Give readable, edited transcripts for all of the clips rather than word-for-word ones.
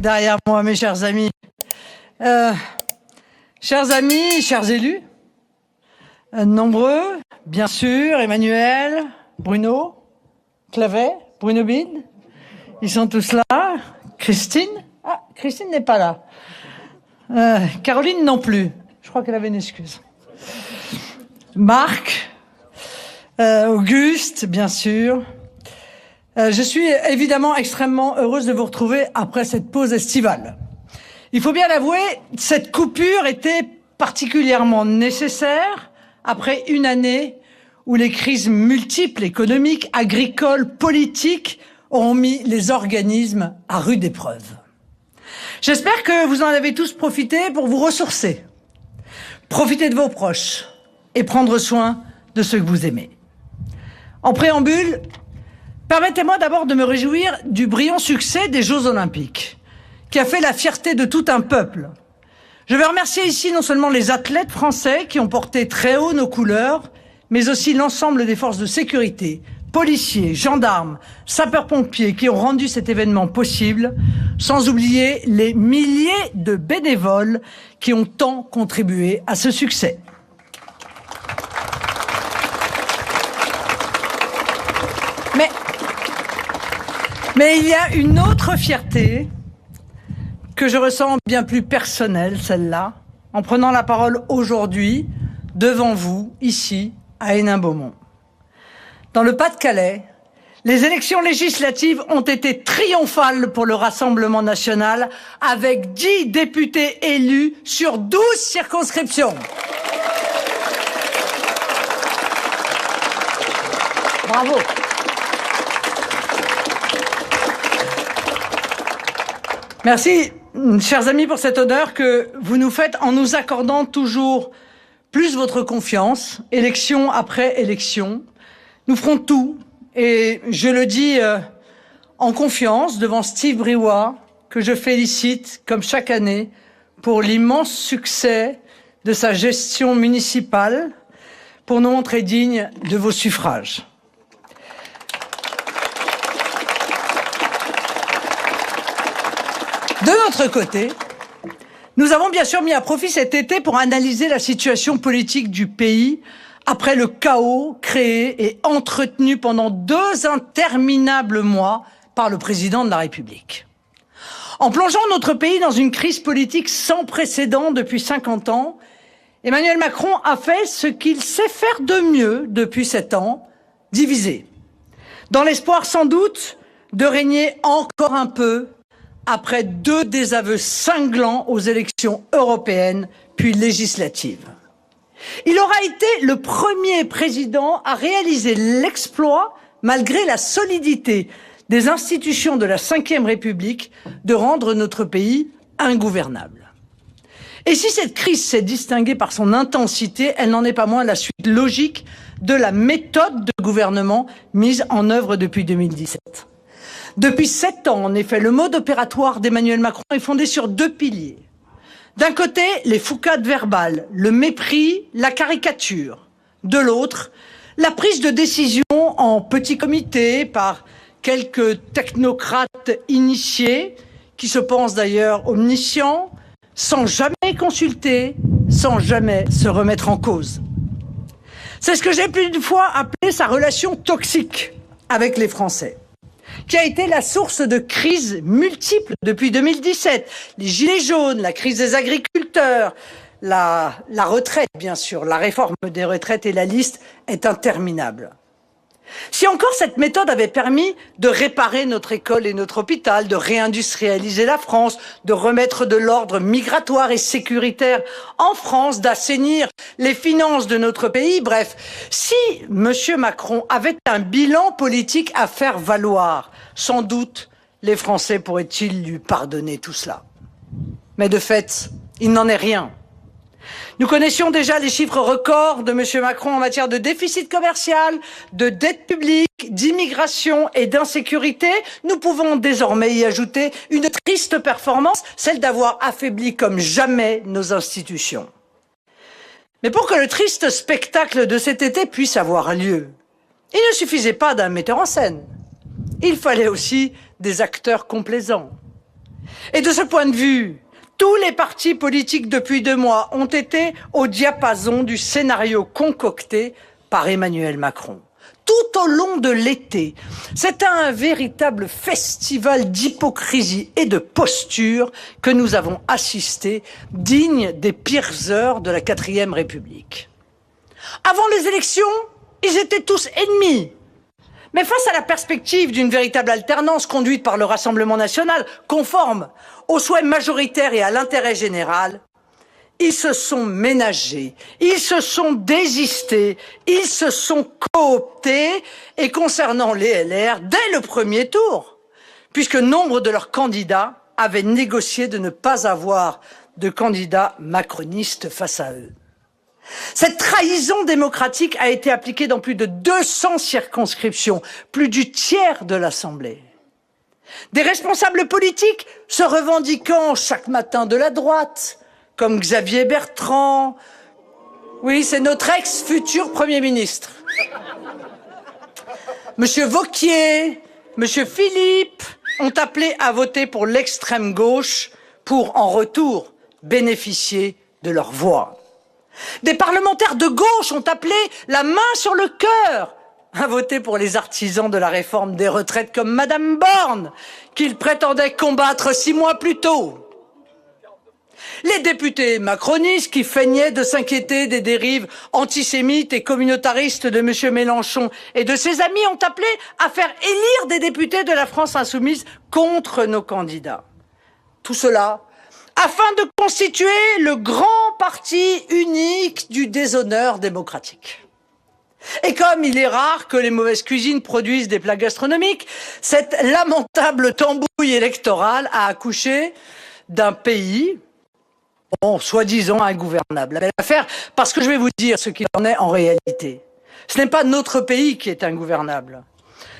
derrière moi, mes chers amis. Chers amis, chers élus, nombreux, bien sûr, Emmanuel, Bruno, Clavet, Bruno Bide, ils sont tous là. Christine, Christine n'est pas là. Caroline non plus, je crois qu'elle avait une excuse. Marc, Auguste, bien sûr. Je suis évidemment extrêmement heureuse de vous retrouver après cette pause estivale. Il faut bien l'avouer, cette coupure était particulièrement nécessaire après une année où les crises multiples, économiques, agricoles, politiques, ont mis les organismes à rude épreuve. J'espère que vous en avez tous profité pour vous ressourcer, profiter de vos proches et prendre soin de ceux que vous aimez. En préambule, permettez-moi d'abord de me réjouir du brillant succès des Jeux Olympiques, qui a fait la fierté de tout un peuple. Je veux remercier ici non seulement les athlètes français qui ont porté très haut nos couleurs, mais aussi l'ensemble des forces de sécurité, policiers, gendarmes, sapeurs-pompiers qui ont rendu cet événement possible, sans oublier les milliers de bénévoles qui ont tant contribué à ce succès. Mais il y a une autre fierté que je ressens bien plus personnelle, celle-là, en prenant la parole aujourd'hui, devant vous, ici, à Hénin-Beaumont. Dans le Pas-de-Calais, les élections législatives ont été triomphales pour le Rassemblement national, avec 10 députés élus sur 12 circonscriptions. Bravo. Merci, chers amis, pour cet honneur que vous nous faites en nous accordant toujours plus votre confiance, élection après élection. Nous ferons tout, et je le dis en confiance devant Steve Briouat, que je félicite, comme chaque année, pour l'immense succès de sa gestion municipale, pour nous montrer dignes de vos suffrages. De notre côté, nous avons bien sûr mis à profit cet été pour analyser la situation politique du pays après le chaos créé et entretenu pendant 2 interminables mois par le président de la République. En plongeant notre pays dans une crise politique sans précédent depuis 50 ans, Emmanuel Macron a fait ce qu'il sait faire de mieux depuis 7 ans, diviser. Dans l'espoir sans doute de régner encore un peu après 2 désaveux cinglants aux élections européennes puis législatives. Il aura été le premier président à réaliser l'exploit, malgré la solidité des institutions de la Ve République, de rendre notre pays ingouvernable. Et si cette crise s'est distinguée par son intensité, elle n'en est pas moins la suite logique de la méthode de gouvernement mise en œuvre depuis 2017. Depuis 7 ans, en effet, le mode opératoire d'Emmanuel Macron est fondé sur 2 piliers. D'un côté, les foucades verbales, le mépris, la caricature. De l'autre, la prise de décision en petit comité par quelques technocrates initiés, qui se pensent d'ailleurs omniscients, sans jamais consulter, sans jamais se remettre en cause. C'est ce que j'ai plus d'une fois appelé sa relation toxique avec les Français, qui a été la source de crises multiples depuis 2017. Les gilets jaunes, la crise des agriculteurs, la retraite, bien sûr, la réforme des retraites, et la liste est interminable. Si encore cette méthode avait permis de réparer notre école et notre hôpital, de réindustrialiser la France, de remettre de l'ordre migratoire et sécuritaire en France, d'assainir les finances de notre pays, bref, si M. Macron avait un bilan politique à faire valoir, sans doute les Français pourraient-ils lui pardonner tout cela. Mais de fait, il n'en est rien. Nous connaissions déjà les chiffres records de M. Macron en matière de déficit commercial, de dette publique, d'immigration et d'insécurité. Nous pouvons désormais y ajouter une triste performance, celle d'avoir affaibli comme jamais nos institutions. Mais pour que le triste spectacle de cet été puisse avoir lieu, il ne suffisait pas d'un metteur en scène. Il fallait aussi des acteurs complaisants. Et de ce point de vue, tous les partis politiques depuis 2 mois ont été au diapason du scénario concocté par Emmanuel Macron. Tout au long de l'été, c'est un véritable festival d'hypocrisie et de posture que nous avons assisté, digne des pires heures de la 4e République. Avant les élections, ils étaient tous ennemis. Mais face à la perspective d'une véritable alternance conduite par le Rassemblement national, conforme aux souhaits majoritaires et à l'intérêt général, ils se sont ménagés, ils se sont désistés, ils se sont cooptés, et concernant les LR, dès le premier tour, puisque nombre de leurs candidats avaient négocié de ne pas avoir de candidats macronistes face à eux. Cette trahison démocratique a été appliquée dans plus de 200 circonscriptions, plus du tiers de l'Assemblée. Des responsables politiques se revendiquant chaque matin de la droite, comme Xavier Bertrand. Oui, c'est notre ex-futur Premier ministre. Monsieur Wauquiez, Monsieur Philippe ont appelé à voter pour l'extrême gauche pour, en retour, bénéficier de leur voix. Des parlementaires de gauche ont appelé la main sur le cœur à voter pour les artisans de la réforme des retraites comme Madame Borne, qu'ils prétendaient combattre 6 mois plus tôt. Les députés macronistes qui feignaient de s'inquiéter des dérives antisémites et communautaristes de M. Mélenchon et de ses amis ont appelé à faire élire des députés de la France insoumise contre nos candidats. Tout cela afin de constituer le grand parti unique du déshonneur démocratique. Et comme il est rare que les mauvaises cuisines produisent des plats gastronomiques, cette lamentable tambouille électorale a accouché d'un pays, soi-disant ingouvernable. Belle affaire, parce que je vais vous dire ce qu'il en est en réalité. Ce n'est pas notre pays qui est ingouvernable.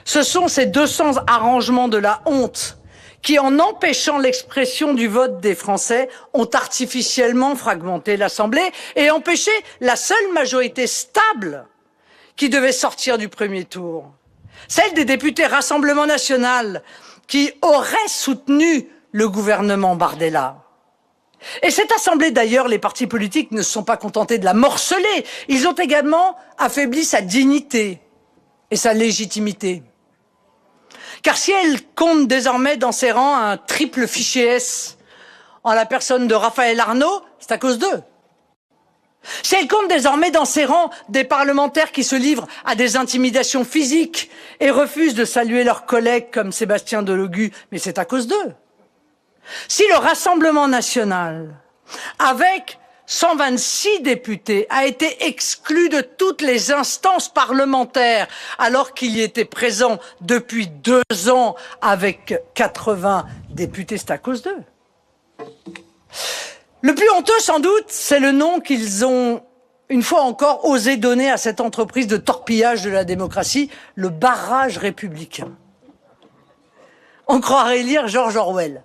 Ce sont ces 200 arrangements de la honte qui, en empêchant l'expression du vote des Français, ont artificiellement fragmenté l'Assemblée et empêché la seule majorité stable qui devait sortir du premier tour. Celle des députés Rassemblement national qui auraient soutenu le gouvernement Bardella. Et cette Assemblée, d'ailleurs, les partis politiques ne se sont pas contentés de la morceler. Ils ont également affaibli sa dignité et sa légitimité. Car si elle compte désormais dans ses rangs un triple fichier S en la personne de Raphaël Arnaud, c'est à cause d'eux. Si elle compte désormais dans ses rangs des parlementaires qui se livrent à des intimidations physiques et refusent de saluer leurs collègues comme Sébastien Delogu, mais c'est à cause d'eux. Si le Rassemblement national, avec 126 députés, a été exclu de toutes les instances parlementaires alors qu'il y était présent depuis 2 ans avec 80 députés, c'est à cause d'eux. Le plus honteux, sans doute, c'est le nom qu'ils ont, une fois encore, osé donner à cette entreprise de torpillage de la démocratie, le barrage républicain. On croirait lire George Orwell.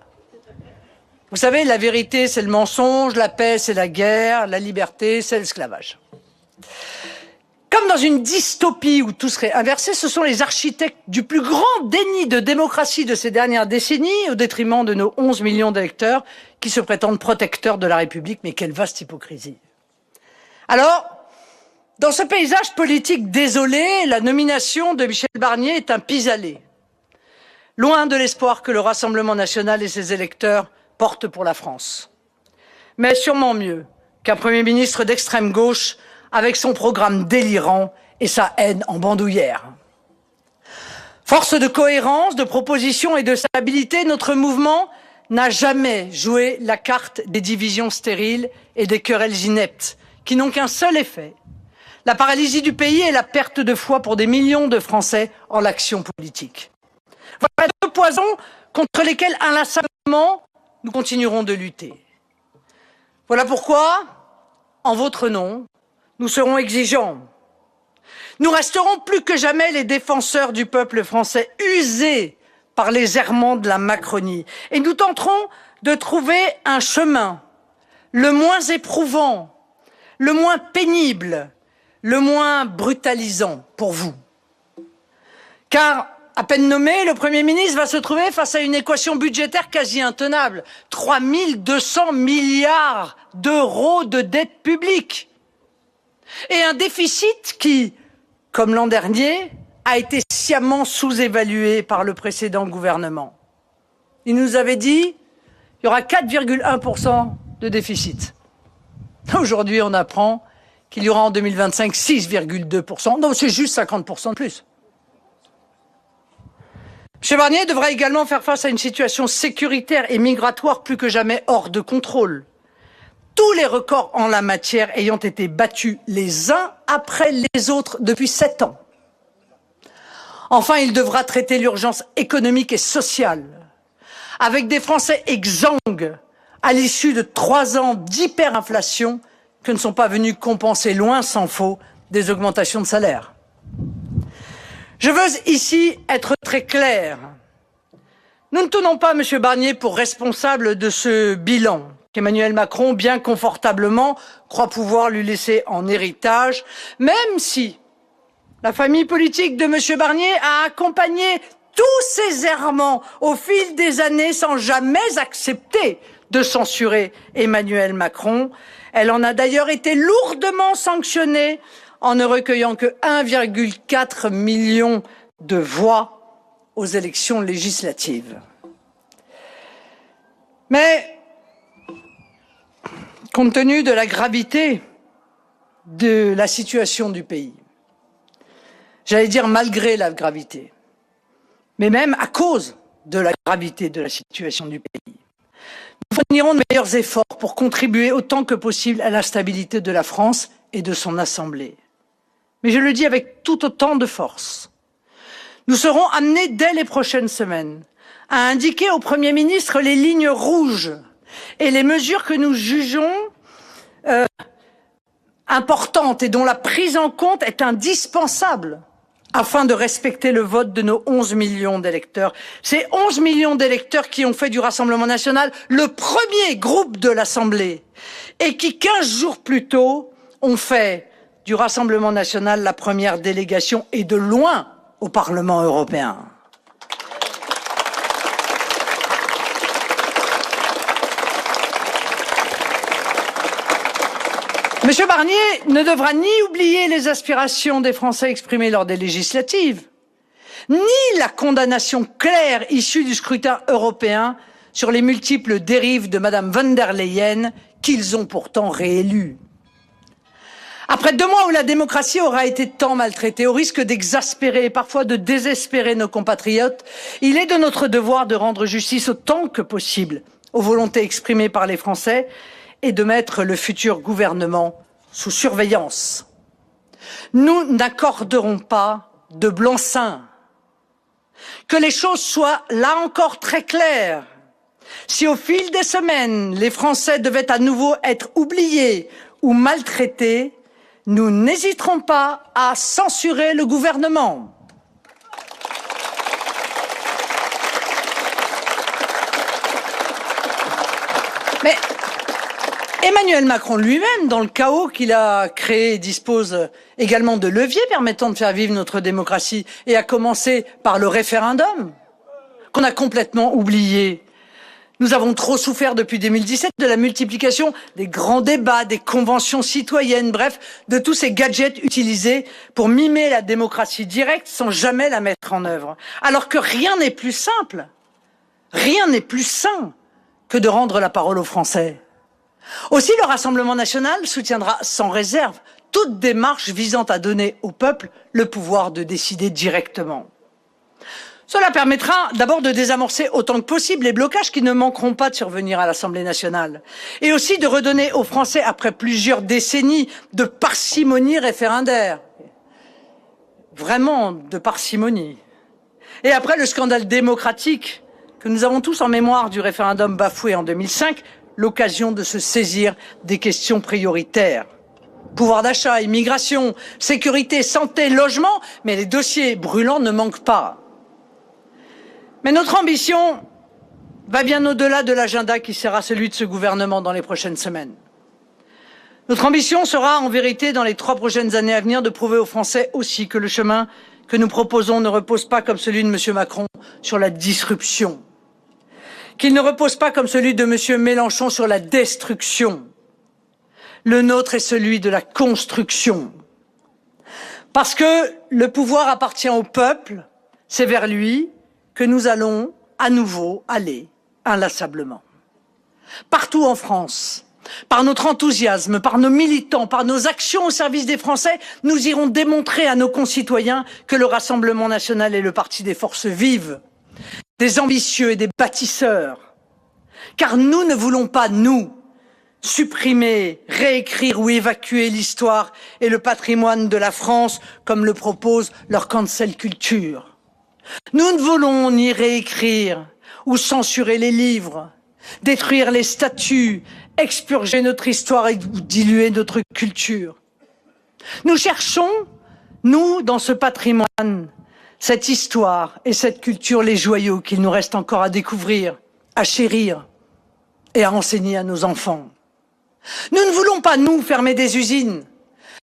Vous savez, la vérité, c'est le mensonge, la paix, c'est la guerre, la liberté, c'est l'esclavage. Comme dans une dystopie où tout serait inversé, ce sont les architectes du plus grand déni de démocratie de ces dernières décennies, au détriment de nos 11 millions d'électeurs, qui se prétendent protecteurs de la République. Mais quelle vaste hypocrisie. Alors, dans ce paysage politique désolé, la nomination de Michel Barnier est un pis-aller. Loin de l'espoir que le Rassemblement national et ses électeurs portent pour la France. Mais sûrement mieux qu'un Premier ministre d'extrême gauche avec son programme délirant et sa haine en bandoulière. Force de cohérence, de proposition et de stabilité, notre mouvement n'a jamais joué la carte des divisions stériles et des querelles ineptes, qui n'ont qu'un seul effet, la paralysie du pays et la perte de foi pour des millions de Français en l'action politique. Voilà 2 poisons contre lesquels inlassablement nous continuerons de lutter. Voilà pourquoi, en votre nom, nous serons exigeants. Nous resterons plus que jamais les défenseurs du peuple français, usés par les errements de la Macronie. Et nous tenterons de trouver un chemin, le moins éprouvant, le moins pénible, le moins brutalisant pour vous. Car à peine nommé, le Premier ministre va se trouver face à une équation budgétaire quasi intenable. 3 200 milliards d'euros de dette publique. Et un déficit qui, comme l'an dernier, a été sciemment sous-évalué par le précédent gouvernement. Il nous avait dit qu'il y aura 4,1% de déficit. Aujourd'hui, on apprend qu'il y aura en 2025 6,2%. Donc c'est juste 50% de plus. M. Barnier devra également faire face à une situation sécuritaire et migratoire plus que jamais hors de contrôle. Tous les records en la matière ayant été battus les uns après les autres depuis 7 ans. Enfin, il devra traiter l'urgence économique et sociale, avec des Français exsangues à l'issue de 3 ans d'hyperinflation que ne sont pas venus compenser, loin s'en faut, des augmentations de salaire. Je veux ici être très clair. Nous ne tenons pas M. Barnier pour responsable de ce bilan qu'Emmanuel Macron, bien confortablement, croit pouvoir lui laisser en héritage, même si la famille politique de M. Barnier a accompagné tous ces errements au fil des années sans jamais accepter de censurer Emmanuel Macron. Elle en a d'ailleurs été lourdement sanctionnée en ne recueillant que 1,4 million de voix aux élections législatives. Mais, compte tenu de la gravité de la situation du pays, j'allais dire malgré la gravité, mais même à cause de la gravité de la situation du pays, nous fournirons de meilleurs efforts pour contribuer autant que possible à la stabilité de la France et de son Assemblée. Mais je le dis avec tout autant de force. Nous serons amenés dès les prochaines semaines à indiquer au Premier ministre les lignes rouges et les mesures que nous jugeons importantes et dont la prise en compte est indispensable afin de respecter le vote de nos 11 millions d'électeurs. Ces 11 millions d'électeurs qui ont fait du Rassemblement national le premier groupe de l'Assemblée et qui, 15 jours plus tôt, ont fait du Rassemblement national la première délégation et de loin au Parlement européen. M. Barnier ne devra ni oublier les aspirations des Français exprimées lors des législatives, ni la condamnation claire issue du scrutin européen sur les multiples dérives de Mme von der Leyen qu'ils ont pourtant réélue. Après 2 mois où la démocratie aura été tant maltraitée, au risque d'exaspérer et parfois de désespérer nos compatriotes, il est de notre devoir de rendre justice autant que possible aux volontés exprimées par les Français et de mettre le futur gouvernement sous surveillance. Nous n'accorderons pas de blanc-seing. Que les choses soient là encore très claires. Si au fil des semaines, les Français devaient à nouveau être oubliés ou maltraités, nous n'hésiterons pas à censurer le gouvernement. Mais Emmanuel Macron lui-même, dans le chaos qu'il a créé, dispose également de leviers permettant de faire vivre notre démocratie, et à commencer par le référendum, qu'on a complètement oublié. Nous avons trop souffert depuis 2017 de la multiplication des grands débats, des conventions citoyennes, bref, de tous ces gadgets utilisés pour mimer la démocratie directe sans jamais la mettre en œuvre. Alors que rien n'est plus simple, rien n'est plus sain que de rendre la parole aux Français. Aussi, le Rassemblement national soutiendra sans réserve toute démarche visant à donner au peuple le pouvoir de décider directement. Cela permettra d'abord de désamorcer autant que possible les blocages qui ne manqueront pas de survenir à l'Assemblée nationale, et aussi de redonner aux Français, après plusieurs décennies de parcimonie référendaire, vraiment de parcimonie, et après le scandale démocratique que nous avons tous en mémoire du référendum bafoué en 2005, l'occasion de se saisir des questions prioritaires. Pouvoir d'achat, immigration, sécurité, santé, logement, mais les dossiers brûlants ne manquent pas. Mais notre ambition va bien au-delà de l'agenda qui sera celui de ce gouvernement dans les prochaines semaines. Notre ambition sera en vérité, dans les 3 prochaines années à venir, de prouver aux Français aussi que le chemin que nous proposons ne repose pas, comme celui de M. Macron, sur la disruption, qu'il ne repose pas, comme celui de M. Mélenchon, sur la destruction. Le nôtre est celui de la construction. Parce que le pouvoir appartient au peuple, c'est vers lui que nous allons à nouveau aller inlassablement. Partout en France, par notre enthousiasme, par nos militants, par nos actions au service des Français, nous irons démontrer à nos concitoyens que le Rassemblement national est le parti des forces vives, des ambitieux et des bâtisseurs. Car nous ne voulons pas, nous, supprimer, réécrire ou évacuer l'histoire et le patrimoine de la France, comme le propose leur cancel culture. Nous ne voulons ni réécrire ou censurer les livres, détruire les statues, expurger notre histoire et diluer notre culture. Nous cherchons, nous, dans ce patrimoine, cette histoire et cette culture, les joyaux qu'il nous reste encore à découvrir, à chérir et à enseigner à nos enfants. Nous ne voulons pas, nous, fermer des usines,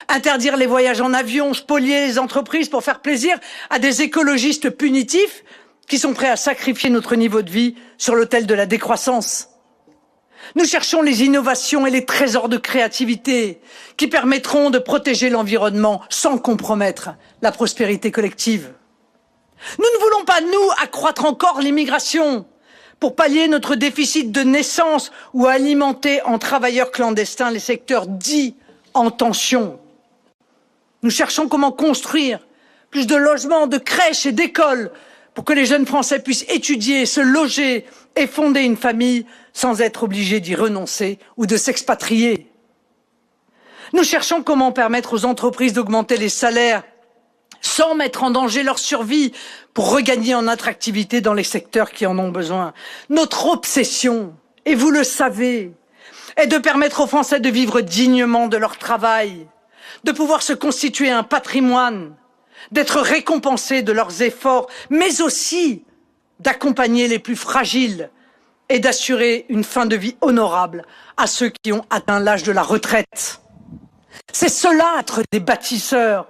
interdire les voyages en avion, spolier les entreprises pour faire plaisir à des écologistes punitifs qui sont prêts à sacrifier notre niveau de vie sur l'autel de la décroissance. Nous cherchons les innovations et les trésors de créativité qui permettront de protéger l'environnement sans compromettre la prospérité collective. Nous ne voulons pas, nous, accroître encore l'immigration pour pallier notre déficit de naissance ou alimenter en travailleurs clandestins les secteurs dits en tension. Nous cherchons comment construire plus de logements, de crèches et d'écoles pour que les jeunes Français puissent étudier, se loger et fonder une famille sans être obligés d'y renoncer ou de s'expatrier. Nous cherchons comment permettre aux entreprises d'augmenter les salaires sans mettre en danger leur survie pour regagner en attractivité dans les secteurs qui en ont besoin. Notre obsession, et vous le savez, est de permettre aux Français de vivre dignement de leur travail, de pouvoir se constituer un patrimoine, d'être récompensés de leurs efforts, mais aussi d'accompagner les plus fragiles et d'assurer une fin de vie honorable à ceux qui ont atteint l'âge de la retraite. C'est cela être des bâtisseurs.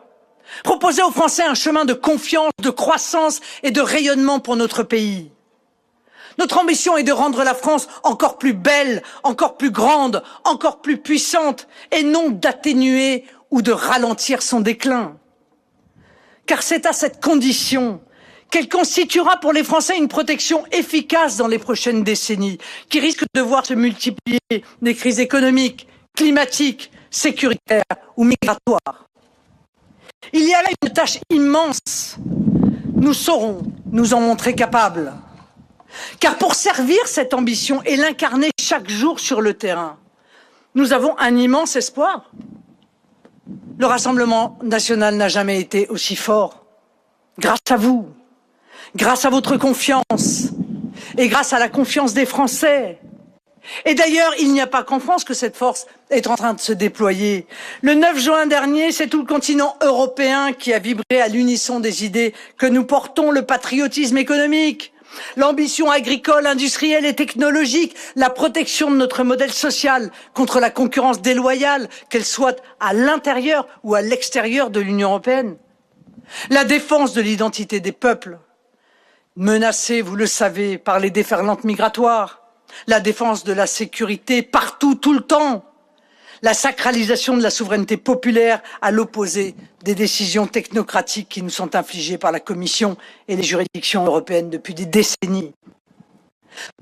Proposer aux Français un chemin de confiance, de croissance et de rayonnement pour notre pays. Notre ambition est de rendre la France encore plus belle, encore plus grande, encore plus puissante, et non d'atténuer ou de ralentir son déclin. Car c'est à cette condition qu'elle constituera pour les Français une protection efficace dans les prochaines décennies, qui risque de voir se multiplier des crises économiques, climatiques, sécuritaires ou migratoires. Il y a là une tâche immense. Nous saurons nous en montrer capables. Car pour servir cette ambition et l'incarner chaque jour sur le terrain, nous avons un immense espoir. Le Rassemblement national n'a jamais été aussi fort. Grâce à vous, grâce à votre confiance et grâce à la confiance des Français. Et d'ailleurs, il n'y a pas qu'en France que cette force est en train de se déployer. Le 9 juin dernier, c'est tout le continent européen qui a vibré à l'unisson des idées que nous portons, le patriotisme économique, l'ambition agricole, industrielle et technologique, la protection de notre modèle social contre la concurrence déloyale, qu'elle soit à l'intérieur ou à l'extérieur de l'Union européenne, la défense de l'identité des peuples, menacés, vous le savez, par les déferlantes migratoires, la défense de la sécurité partout, tout le temps, la sacralisation de la souveraineté populaire à l'opposé des décisions technocratiques qui nous sont infligées par la Commission et les juridictions européennes depuis des décennies.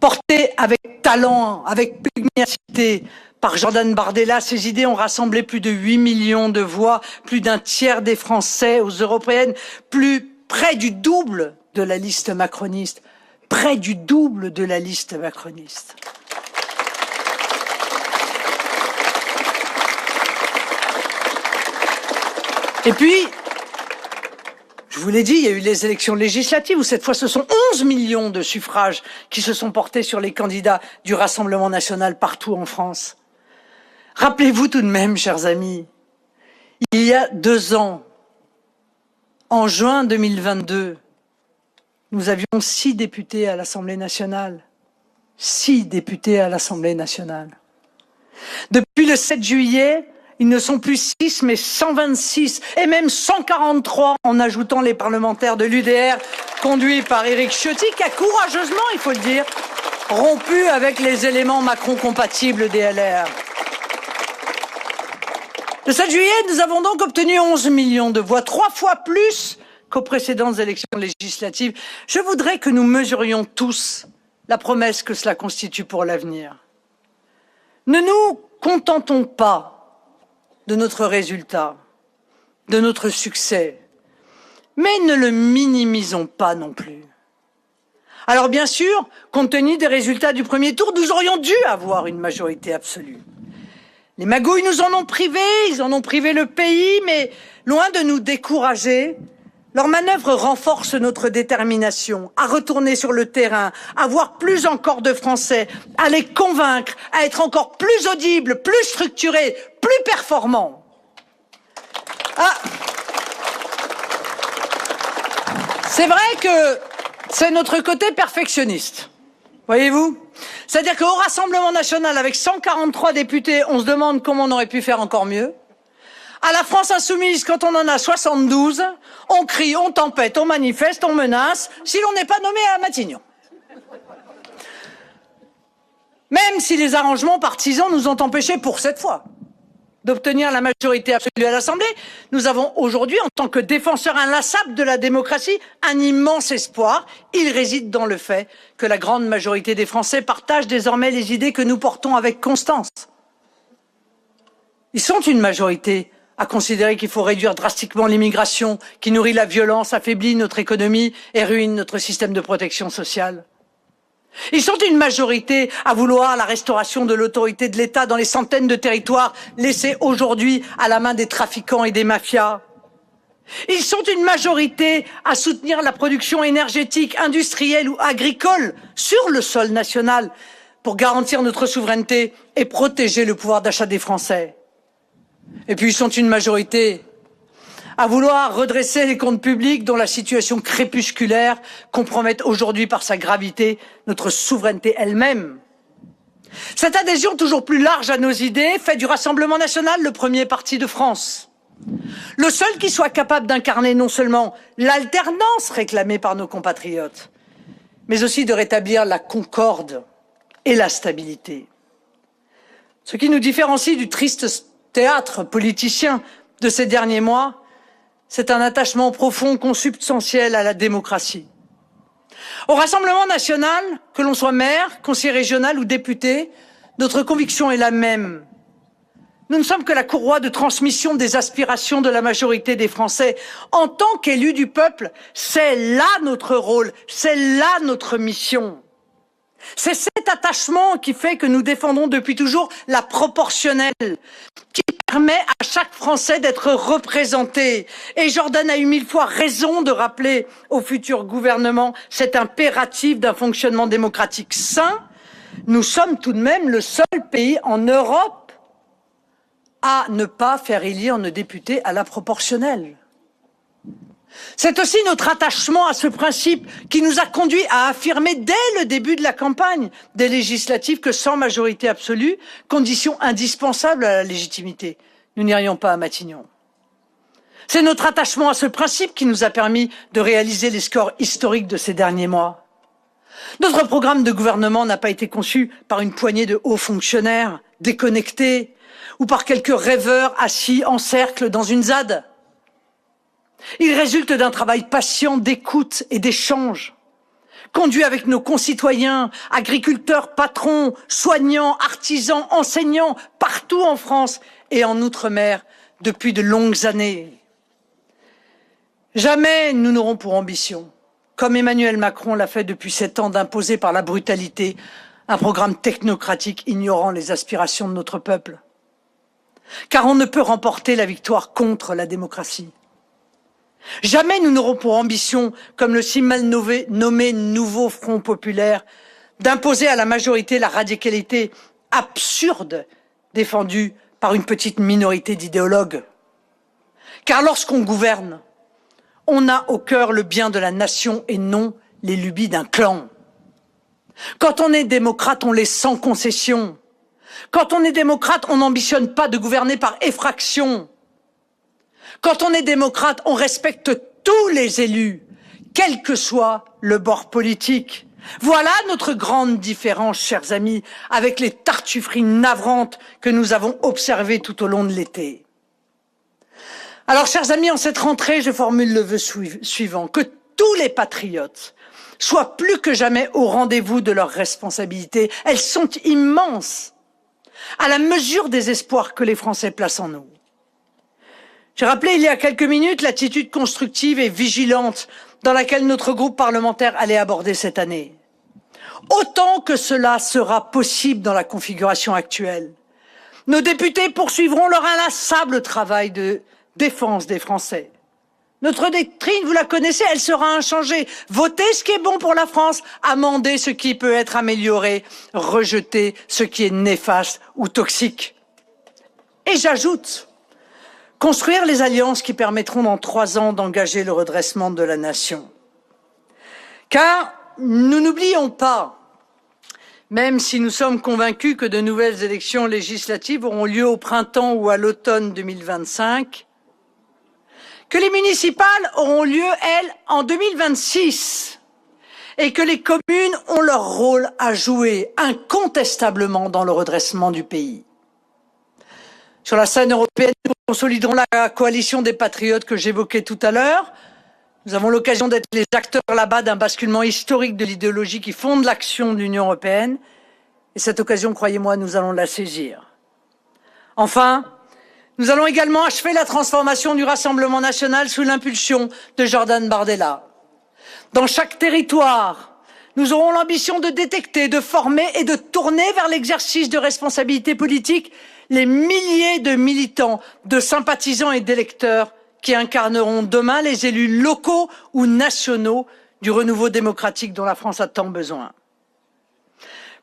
Portées avec talent, avec pugnacité par Jordan Bardella, ces idées ont rassemblé plus de 8 millions de voix, plus d'un tiers des Français aux européennes, près du double de la liste macroniste. Près du double de la liste macroniste. Et puis, je vous l'ai dit, il y a eu les élections législatives où cette fois ce sont 11 millions de suffrages qui se sont portés sur les candidats du Rassemblement national partout en France. Rappelez-vous tout de même, chers amis, il y a 2 ans, en juin 2022, nous avions 6 députés à l'Assemblée nationale. 6 députés à l'Assemblée nationale. Depuis le 7 juillet, Ils ne sont plus 6, mais 126, et même 143 en ajoutant les parlementaires de l'UDR, conduits par Éric Ciotti, qui a courageusement, il faut le dire, rompu avec les éléments Macron-compatibles des LR. Le 7 juillet, nous avons donc obtenu 11 millions de voix, 3 fois plus qu'aux précédentes élections législatives. Je voudrais que nous mesurions tous la promesse que cela constitue pour l'avenir. Ne nous contentons pas de notre résultat, de notre succès, mais ne le minimisons pas non plus. Alors bien sûr, compte tenu des résultats du premier tour, nous aurions dû avoir une majorité absolue. Les magouilles nous en ont privés, ils en ont privé le pays, mais loin de nous décourager, leurs manœuvres renforcent notre détermination à retourner sur le terrain, à voir plus encore de Français, à les convaincre, à être encore plus audibles, plus structurés, plus performants. Ah, c'est vrai que c'est notre côté perfectionniste, voyez-vous ? C'est-à-dire qu'au Rassemblement national, avec 143 députés, on se demande comment on aurait pu faire encore mieux. À la France insoumise, quand on en a 72, on crie, on tempête, on manifeste, on menace, si l'on n'est pas nommé à Matignon. Même si les arrangements partisans nous ont empêchés, pour cette fois, d'obtenir la majorité absolue à l'Assemblée, nous avons aujourd'hui, en tant que défenseurs inlassables de la démocratie, un immense espoir. Il réside dans le fait que la grande majorité des Français partagent désormais les idées que nous portons avec constance. Ils sont une majorité à considérer qu'il faut réduire drastiquement l'immigration qui nourrit la violence, affaiblit notre économie et ruine notre système de protection sociale. Ils sont une majorité à vouloir la restauration de l'autorité de l'État dans les centaines de territoires laissés aujourd'hui à la main des trafiquants et des mafias. Ils sont une majorité à soutenir la production énergétique, industrielle ou agricole sur le sol national pour garantir notre souveraineté et protéger le pouvoir d'achat des Français. Et puis ils sont une majorité à vouloir redresser les comptes publics dont la situation crépusculaire compromet aujourd'hui par sa gravité notre souveraineté elle-même. Cette adhésion toujours plus large à nos idées fait du Rassemblement national le premier parti de France. Le seul qui soit capable d'incarner non seulement l'alternance réclamée par nos compatriotes, mais aussi de rétablir la concorde et la stabilité. Ce qui nous différencie du triste théâtre politicien de ces derniers mois, c'est un attachement profond, consubstantiel à la démocratie. Au Rassemblement national, que l'on soit maire, conseiller régional ou député, notre conviction est la même. Nous ne sommes que la courroie de transmission des aspirations de la majorité des Français. En tant qu'élus du peuple, c'est là notre rôle, c'est là notre mission. C'est cet attachement qui fait que nous défendons depuis toujours la proportionnelle, qui permet à chaque Français d'être représenté. Et Jordan a eu 1000 fois raison de rappeler au futur gouvernement cet impératif d'un fonctionnement démocratique sain. Nous sommes tout de même le seul pays en Europe à ne pas faire élire nos députés à la proportionnelle. C'est aussi notre attachement à ce principe qui nous a conduit à affirmer dès le début de la campagne des législatives que sans majorité absolue, condition indispensable à la légitimité, nous n'irions pas à Matignon. C'est notre attachement à ce principe qui nous a permis de réaliser les scores historiques de ces derniers mois. Notre programme de gouvernement n'a pas été conçu par une poignée de hauts fonctionnaires déconnectés ou par quelques rêveurs assis en cercle dans une ZAD. Il résulte d'un travail patient d'écoute et d'échange, conduit avec nos concitoyens, agriculteurs, patrons, soignants, artisans, enseignants, partout en France et en Outre-mer depuis de longues années. Jamais nous n'aurons pour ambition, comme Emmanuel Macron l'a fait depuis 7 ans, d'imposer par la brutalité un programme technocratique ignorant les aspirations de notre peuple. Car on ne peut remporter la victoire contre la démocratie. Jamais nous n'aurons pour ambition, comme le si mal nommé Nouveau Front Populaire, d'imposer à la majorité la radicalité absurde défendue par une petite minorité d'idéologues. Car lorsqu'on gouverne, on a au cœur le bien de la nation et non les lubies d'un clan. Quand on est démocrate, on l'est sans concession. Quand on est démocrate, on n'ambitionne pas de gouverner par effraction. Quand on est démocrate, on respecte tous les élus, quel que soit le bord politique. Voilà notre grande différence, chers amis, avec les tartufferies navrantes que nous avons observées tout au long de l'été. Alors, chers amis, en cette rentrée, je formule le vœu suivant, que tous les patriotes soient plus que jamais au rendez-vous de leurs responsabilités. Elles sont immenses, à la mesure des espoirs que les Français placent en nous. J'ai rappelé il y a quelques minutes l'attitude constructive et vigilante dans laquelle notre groupe parlementaire allait aborder cette année. Autant que cela sera possible dans la configuration actuelle, nos députés poursuivront leur inlassable travail de défense des Français. Notre doctrine, vous la connaissez, elle sera inchangée. Votez ce qui est bon pour la France, amendez ce qui peut être amélioré, rejetez ce qui est néfaste ou toxique. Et j'ajoute, construire les alliances qui permettront dans 3 ans d'engager le redressement de la nation. Car nous n'oublions pas, même si nous sommes convaincus que de nouvelles élections législatives auront lieu au printemps ou à l'automne 2025, que les municipales auront lieu, elles, en 2026, et que les communes ont leur rôle à jouer incontestablement dans le redressement du pays. Sur la scène européenne, nous consoliderons la coalition des patriotes que j'évoquais tout à l'heure. Nous avons l'occasion d'être les acteurs là-bas d'un basculement historique de l'idéologie qui fonde l'action de l'Union européenne. Et cette occasion, croyez-moi, nous allons la saisir. Enfin, nous allons également achever la transformation du Rassemblement national sous l'impulsion de Jordan Bardella. Dans chaque territoire, nous aurons l'ambition de détecter, de former et de tourner vers l'exercice de responsabilités politiques les milliers de militants, de sympathisants et d'électeurs qui incarneront demain les élus locaux ou nationaux du renouveau démocratique dont la France a tant besoin.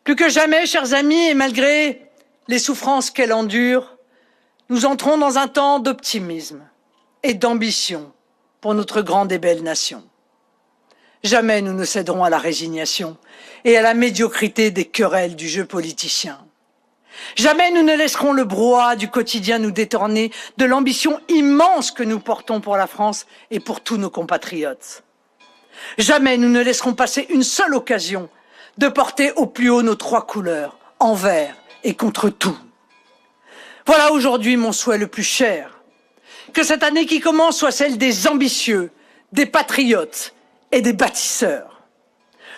Plus que jamais, chers amis, et malgré les souffrances qu'elle endure, nous entrons dans un temps d'optimisme et d'ambition pour notre grande et belle nation. Jamais nous ne céderons à la résignation et à la médiocrité des querelles du jeu politicien. Jamais nous ne laisserons le brouhaha du quotidien nous détourner de l'ambition immense que nous portons pour la France et pour tous nos compatriotes. Jamais nous ne laisserons passer une seule occasion de porter au plus haut nos 3 couleurs, envers et contre tout. Voilà aujourd'hui mon souhait le plus cher. Que cette année qui commence soit celle des ambitieux, des patriotes et des bâtisseurs.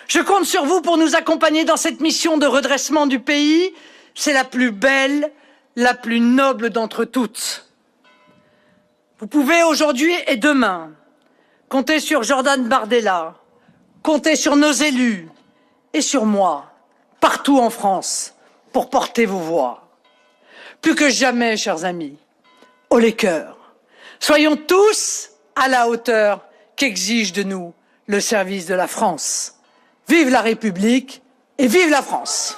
Je compte sur vous pour nous accompagner dans cette mission de redressement du pays. C'est la plus belle, la plus noble d'entre toutes. Vous pouvez aujourd'hui et demain compter sur Jordan Bardella, compter sur nos élus et sur moi, partout en France, pour porter vos voix. Plus que jamais, chers amis, haut les cœurs, soyons tous à la hauteur qu'exige de nous le service de la France. Vive la République et vive la France!